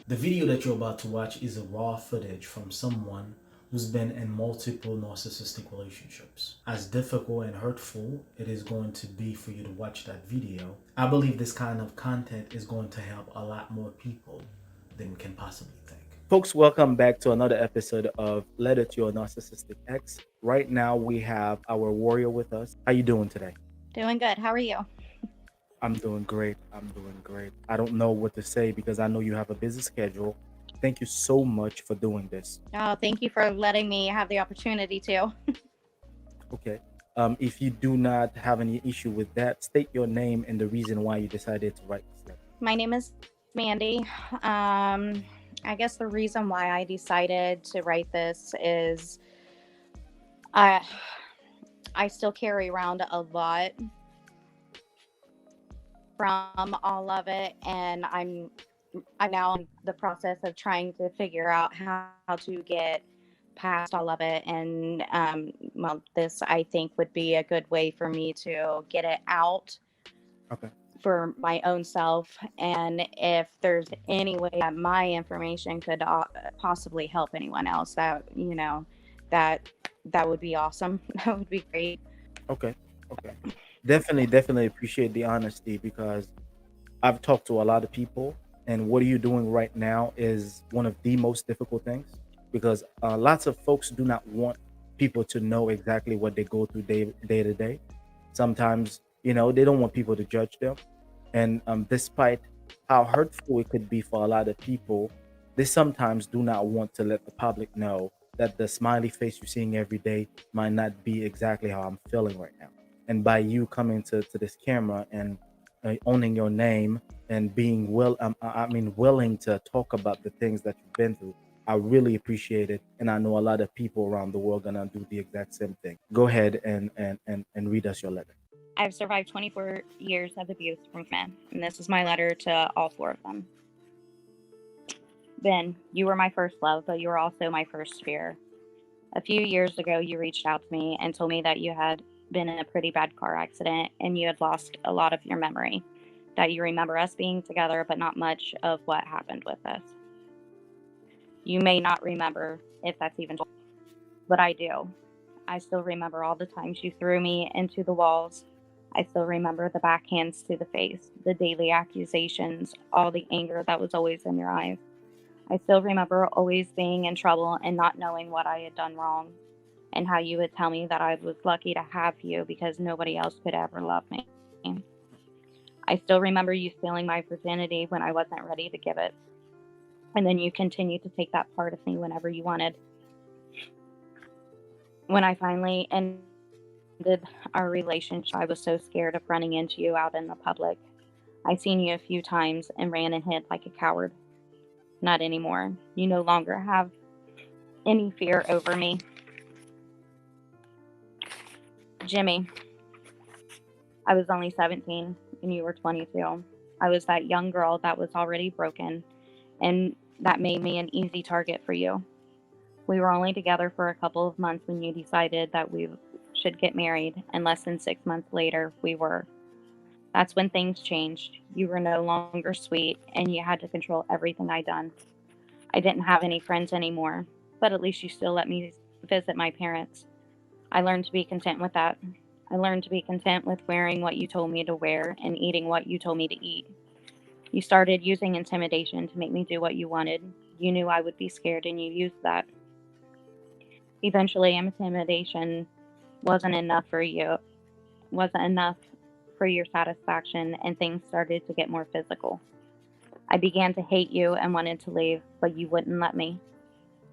The video that you're about to watch is a raw footage from someone who's been in multiple narcissistic relationships. As difficult and hurtful it is going to be for you to watch that video, I believe this kind of content is going to help a lot more people than can possibly think. Folks, welcome back to another episode of Letter to Your Narcissistic Ex. Right now we have our warrior with us. How you doing today? Doing good. How are you? I'm doing great. I'm doing great. I don't know what to say because I know you have a busy schedule. Thank you so much for doing this. Oh, thank you for letting me have the opportunity to. Okay. If you do not have any issue with that, state your name and the reason why you decided to write this letter. My name is Mandy. I guess the reason why I decided to write this is I I still carry around a lot from all of it, and I'm now in the process of trying to figure out how to get past all of it. And well, this I think would be a good way for me to get it out Okay. for my own self. And if there's any way that my information could possibly help anyone else, that that would be awesome. That would be great. Okay. Okay. Definitely appreciate the honesty because I've talked to a lot of people, and what are you doing right now is one of the most difficult things because lots of folks do not want people to know exactly what they go through day to day. Sometimes, they don't want people to judge them. And despite how hurtful it could be for a lot of people, they sometimes do not want to let the public know that the smiley face you're seeing every day might not be exactly how I'm feeling right now. And by you coming to this camera and owning your name and being willing to talk about the things that you've been through, I really appreciate it. And I know a lot of people around the world gonna do the exact same thing. Go ahead and read us your letter. I've survived 24 years of abuse from men, and this is my letter to all four of them. Ben, you were my first love, but you were also my first fear. A few years ago, you reached out to me and told me that you had been in a pretty bad car accident and you had lost a lot of your memory, that you remember us being together, but not much of what happened with us. You may not remember if that's even, but I do. I still remember all the times you threw me into the walls. I still remember the backhands to the face, the daily accusations, all the anger that was always in your eyes. I still remember always being in trouble and not knowing what I had done wrong, and how you would tell me that I was lucky to have you because nobody else could ever love me. I still remember you stealing my virginity when I wasn't ready to give it, and then you continued to take that part of me whenever you wanted. When I finally ended our relationship, I was so scared of running into you out in the public. I seen you a few times and ran and hid like a coward. Not anymore. You no longer have any fear over me. Jimmy, I was only 17 and you were 22. I was that young girl that was already broken, and that made me an easy target for you. We were only together for a couple of months when you decided that we should get married, and less than 6 months later, we were. That's when things changed. You were no longer sweet, and you had to control everything I done. I didn't have any friends anymore, but at least you still let me visit my parents. I learned to be content with that. I learned to be content with wearing what you told me to wear and eating what you told me to eat. You started using intimidation to make me do what you wanted. You knew I would be scared and you used that. Eventually, intimidation wasn't enough for you, wasn't enough for your satisfaction, and things started to get more physical. I began to hate you and wanted to leave, but you wouldn't let me.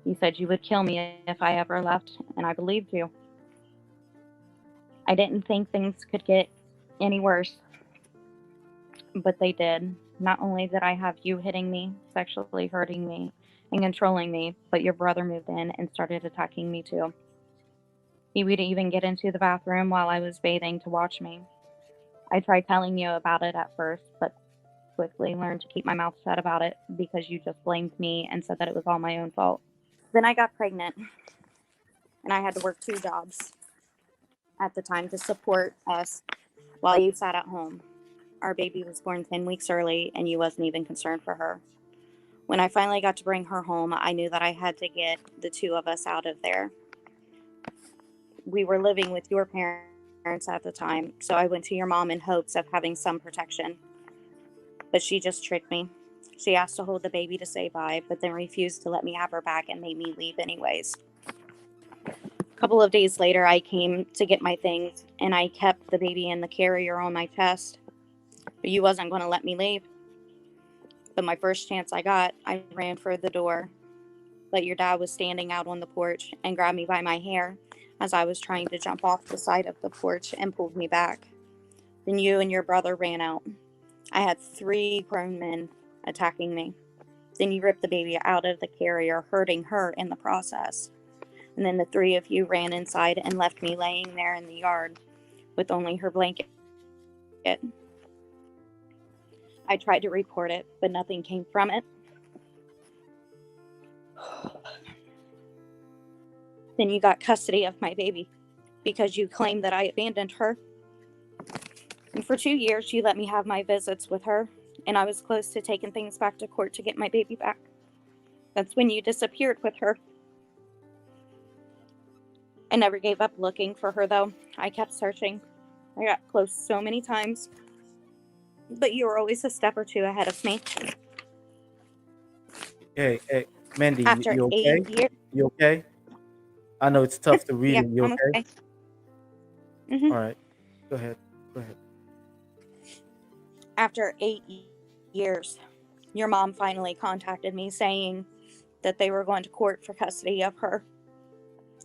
You said you would kill me if I ever left, and I believed you. I didn't think things could get any worse, but they did. Not only did I have you hitting me, sexually hurting me, and controlling me, but your brother moved in and started attacking me too. He would even get into the bathroom while I was bathing to watch me. I tried telling you about it at first, but quickly learned to keep my mouth shut about it because you just blamed me and said that it was all my own fault. Then I got pregnant and I had to work two jobs at the time to support us while you sat at home. Our baby was born 10 weeks early and you wasn't even concerned for her. When I finally got to bring her home, I knew that I had to get the two of us out of there. We were living with your parents at the time, so I went to your mom in hopes of having some protection. But she just tricked me. She asked to hold the baby to say bye, but then refused to let me have her back and made me leave anyways. A couple of days later, I came to get my things, and I kept the baby in the carrier on my chest. But you wasn't going to let me leave. But my first chance I got, I ran for the door. But your dad was standing out on the porch and grabbed me by my hair as I was trying to jump off the side of the porch and pulled me back. Then you and your brother ran out. I had 3 grown men attacking me. Then you ripped the baby out of the carrier, hurting her in the process. And then the 3 of you ran inside and left me laying there in the yard with only her blanket. I tried to report it, but nothing came from it. Then you got custody of my baby because you claimed that I abandoned her. And for 2 years, you let me have my visits with her, and I was close to taking things back to court to get my baby back. That's when you disappeared with her. I never gave up looking for her, though. I kept searching. I got close so many times, but you were always a step or two ahead of me. Hey, Mandy, After you eight okay? years, You okay? I know it's tough to read yeah, and you I'm okay? okay. hmm All right. Go ahead. Go ahead. After 8 years, your mom finally contacted me saying that they were going to court for custody of her.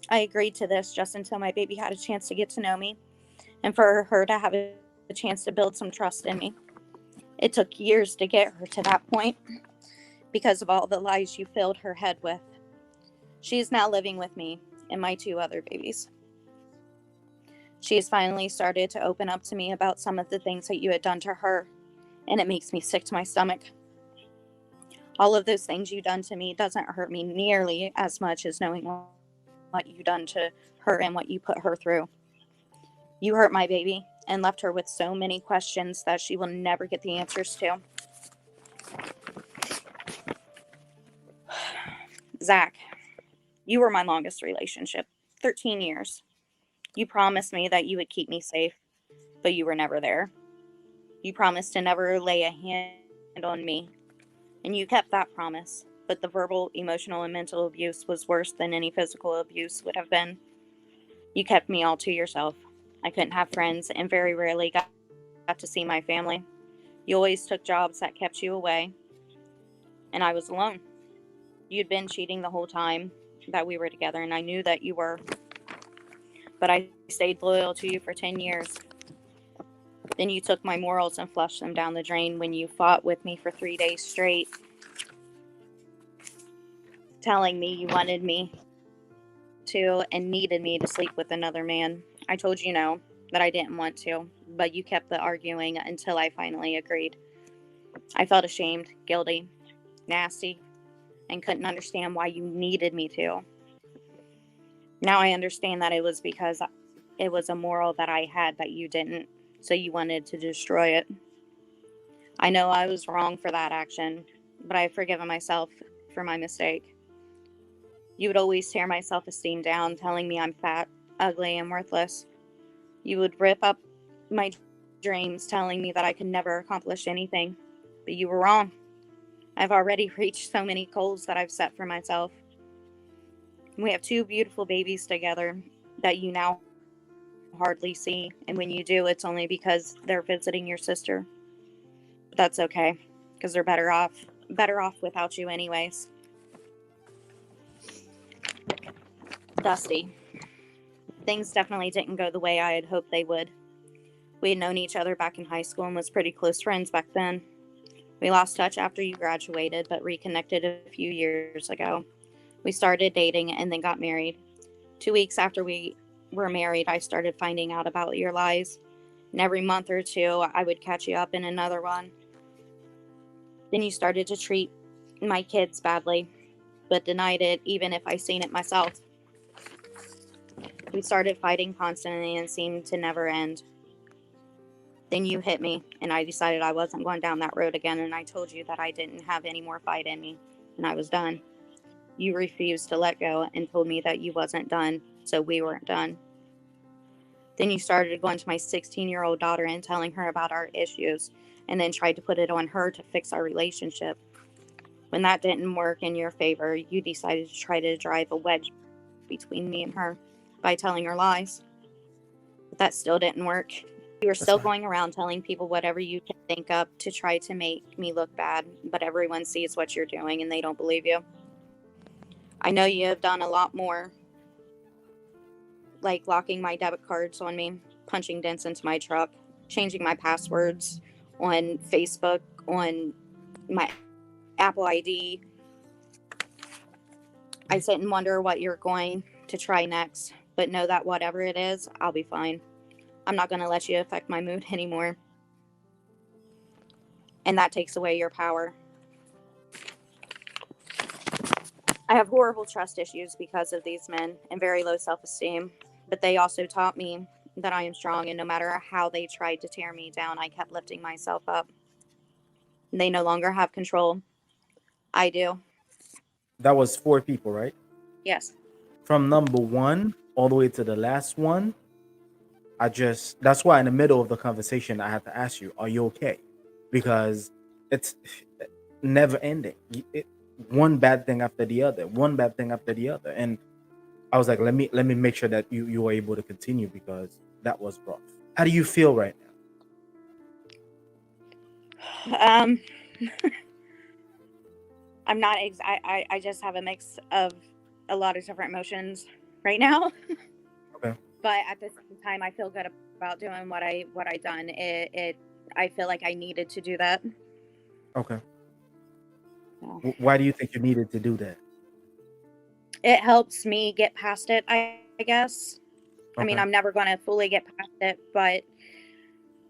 I agreed to this just until my baby had a chance to get to know me and for her to have a chance to build some trust in me. It took years to get her to that point because of all the lies you filled her head with. She is now living with me and my 2 other babies. She has finally started to open up to me about some of the things that you had done to her, and it makes me sick to my stomach. All of those things you done to me doesn't hurt me nearly as much as knowing what you done to her and what you put her through. You hurt my baby and left her with so many questions that she will never get the answers to. Zach, you were my longest relationship, 13 years. You promised me that you would keep me safe, but you were never there. You promised to never lay a hand on me, and you kept that promise. But the verbal, emotional, and mental abuse was worse than any physical abuse would have been. You kept me all to yourself. I couldn't have friends and very rarely got to see my family. You always took jobs that kept you away, and I was alone. You'd been cheating the whole time that we were together, and I knew that you were, but I stayed loyal to you for 10 years. Then you took my morals and flushed them down the drain when you fought with me for 3 days straight, telling me you wanted me to and needed me to sleep with another man. I told you no, that I didn't want to, but you kept the arguing until I finally agreed. I felt ashamed, guilty, nasty, and couldn't understand why you needed me to. Now I understand that it was because it was a moral that I had that you didn't, so you wanted to destroy it. I know I was wrong for that action, but I've forgiven myself for my mistake. You would always tear my self esteem down, telling me I'm fat, ugly, and worthless. You would rip up my dreams, telling me that I could never accomplish anything. But you were wrong. I've already reached so many goals that I've set for myself. We have 2 beautiful babies together that you now hardly see, and when you do, it's only because they're visiting your sister. But that's okay, because they're better off without you anyways. Dusty, things definitely didn't go the way I had hoped they would. We had known each other back in high school and was pretty close friends back then. We lost touch after you graduated, but reconnected a few years ago. We started dating and then got married. 2 weeks after we were married, I started finding out about your lies. And every month or two, I would catch you up in another one. Then you started to treat my kids badly, but denied it even if I seen it myself. We started fighting constantly and seemed to never end. Then you hit me, and I decided I wasn't going down that road again, and I told you that I didn't have any more fight in me, and I was done. You refused to let go and told me that you wasn't done, so we weren't done. Then you started going to my 16-year-old daughter and telling her about our issues, and then tried to put it on her to fix our relationship. When that didn't work in your favor, you decided to try to drive a wedge between me and her by telling her lies. But that still didn't work. You were That's still fine. going around telling people whatever you can think up to try to make me look bad, but everyone sees what you're doing and they don't believe you. I know you have done a lot more, like locking my debit cards on me, punching dents into my truck, changing my passwords on Facebook, on my Apple ID. I sit and wonder what you're going to try next, but know that whatever it is, I'll be fine. I'm not going to let you affect my mood anymore. And that takes away your power. I have horrible trust issues because of these men and very low self esteem, but they also taught me that I am strong, and no matter how they tried to tear me down, I kept lifting myself up. They no longer have control. I do. That was 4 people, right? Yes. From number one all the way to the last one. That's why in the middle of the conversation, I had to ask you, are you okay? Because it's never ending. One bad thing after the other, one bad thing after the other. And I was like, let me make sure that you were able to continue because that was rough. How do you feel right now? Um, I'm not, I just have a mix of a lot of different emotions right now. Okay. But at the same time, I feel good about doing what I done. I feel like I needed to do that. Okay. So Why do you think you needed to do that? it helps me get past it, I guess. I mean, Okay. I'm never going to fully get past it, but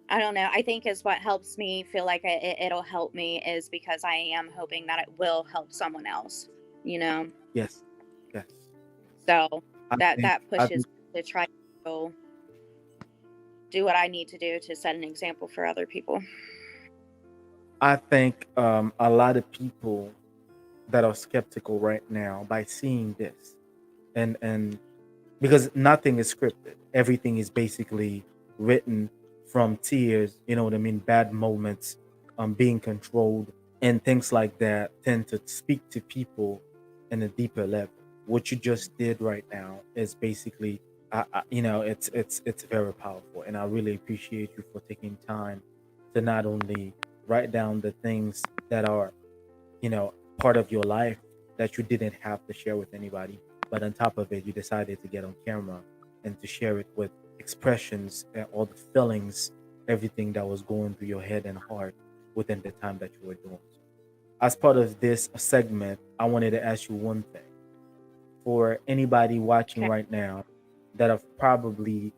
I don't know. I think is what helps me feel like it'll help me is because I am hoping that it will help someone else, you know? Yes. Yes. So I think that I pushes think me to try to do what I need to do to set an example for other people. a lot of people that are skeptical right now by seeing this and because nothing is scripted. Everything is basically written from tears, you know what I mean, bad moments, being controlled, and things like that tend to speak to people in a deeper level. What you just did right now is basically, it's very powerful, and I really appreciate you for taking time to not only write down the things that are, part of your life that you didn't have to share with anybody, but on top of it, you decided to get on camera and to share it with expressions and all the feelings, everything that was going through your head and heart within the time that you were doing so. As part of this segment, I wanted to ask you one thing. For anybody watching Okay. right now that have probably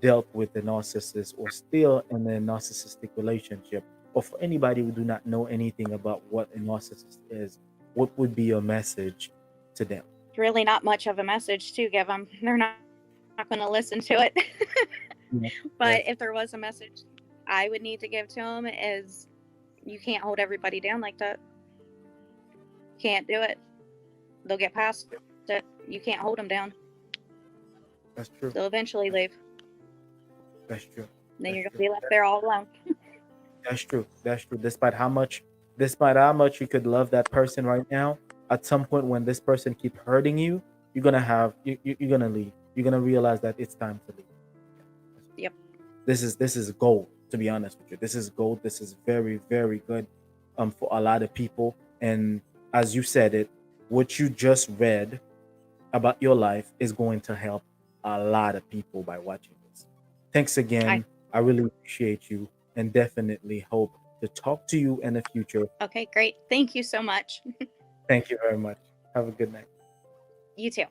dealt with a narcissist or still in a narcissistic relationship, or for anybody who do not know anything about what a narcissist is, what would be your message to them? It's really not much of a message to give them. They're not going to listen to it. Yeah. But Yes, if there was a message I would need to give to them is you can't hold everybody down like that. Can't do it. They'll get past it. You can't hold them down. that's true. They'll eventually That's leave. that's true. And then That's you're going to true. be left there all alone. That's true. That's true. Despite how much you could love that person right now, at some point when this person keep hurting you, you're gonna leave. You're gonna realize that it's time to leave. That's true. Yep. This is gold. To be honest with you, this is gold. This is very very good, for a lot of people. And as you said it, what you just read about your life is going to help a lot of people by watching this. Thanks I again. I really appreciate you and definitely hope to talk to you in the future. Okay, great. Thank you so much. Thank you very much. Have a good night. You too.